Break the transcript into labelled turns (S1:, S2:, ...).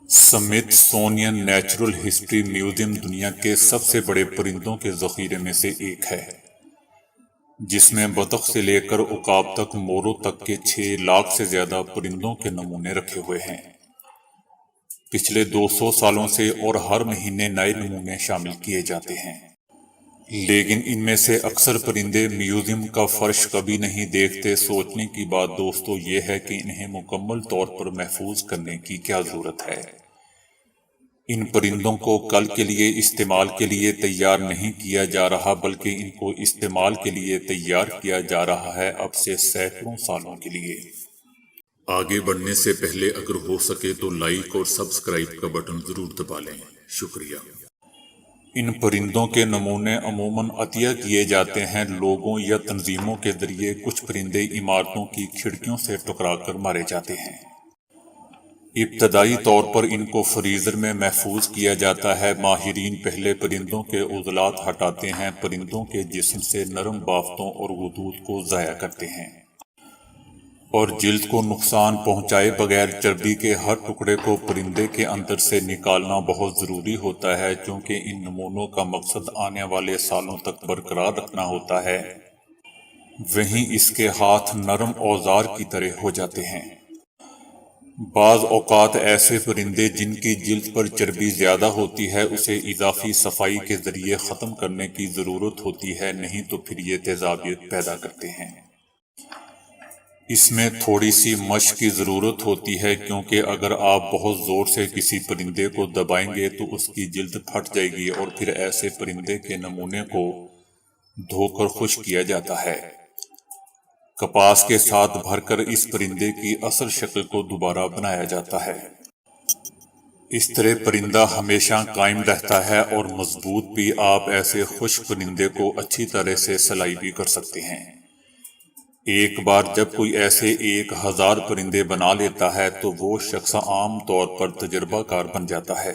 S1: Smithsonian natural history museum دنیا کے سب سے بڑے پرندوں کے ذخیرے میں سے ایک ہے، جس میں بطخ سے لے کر عقاب تک موروں تک کے 6 لاکھ سے زیادہ پرندوں کے نمونے رکھے ہوئے ہیں۔ پچھلے 200 سالوں سے اور ہر مہینے نئے نمونے شامل کیے جاتے ہیں، لیکن ان میں سے اکثر پرندے میوزیم کا فرش کبھی نہیں دیکھتے۔ سوچنے کی بات دوستو یہ ہے کہ انہیں مکمل طور پر محفوظ کرنے کی کیا ضرورت ہے۔ ان پرندوں کو کل کے لیے استعمال کے لیے تیار نہیں کیا جا رہا، بلکہ ان کو استعمال کے لیے تیار کیا جا رہا ہے اب سے سینکڑوں سالوں کے لیے۔ آگے بڑھنے سے پہلے اگر ہو سکے تو لائک اور سبسکرائب کا بٹن ضرور دبا لیں، شکریہ۔ ان پرندوں کے نمونے عموماً عطیہ کیے جاتے ہیں لوگوں یا تنظیموں کے ذریعے۔ کچھ پرندے عمارتوں کی کھڑکیوں سے ٹکرا کر مارے جاتے ہیں۔ ابتدائی طور پر ان کو فریزر میں محفوظ کیا جاتا ہے۔ ماہرین پہلے پرندوں کے عضلات ہٹاتے ہیں، پرندوں کے جسم سے نرم بافتوں اور غدود کو ضائع کرتے ہیں، اور جلد کو نقصان پہنچائے بغیر چربی کے ہر ٹکڑے کو پرندے کے اندر سے نکالنا بہت ضروری ہوتا ہے، چونکہ ان نمونوں کا مقصد آنے والے سالوں تک برقرار رکھنا ہوتا ہے۔ وہیں اس کے ہاتھ نرم اوزار کی طرح ہو جاتے ہیں۔ بعض اوقات ایسے پرندے جن کی جلد پر چربی زیادہ ہوتی ہے اسے اضافی صفائی کے ذریعے ختم کرنے کی ضرورت ہوتی ہے، نہیں تو پھر یہ تیزابیت پیدا کرتے ہیں۔ اس میں تھوڑی سی مشق کی ضرورت ہوتی ہے، کیونکہ اگر آپ بہت زور سے کسی پرندے کو دبائیں گے تو اس کی جلد پھٹ جائے گی، اور پھر ایسے پرندے کے نمونے کو دھو کر خشک کیا جاتا ہے۔ کپاس کے ساتھ بھر کر اس پرندے کی اصل شکل کو دوبارہ بنایا جاتا ہے۔ اس طرح پرندہ ہمیشہ قائم رہتا ہے اور مضبوط بھی۔ آپ ایسے خشک پرندے کو اچھی طرح سے سلائی بھی کر سکتے ہیں۔ ایک بار جب کوئی ایسے 1000 پرندے بنا لیتا ہے تو وہ شخص عام طور پر تجربہ کار بن جاتا ہے۔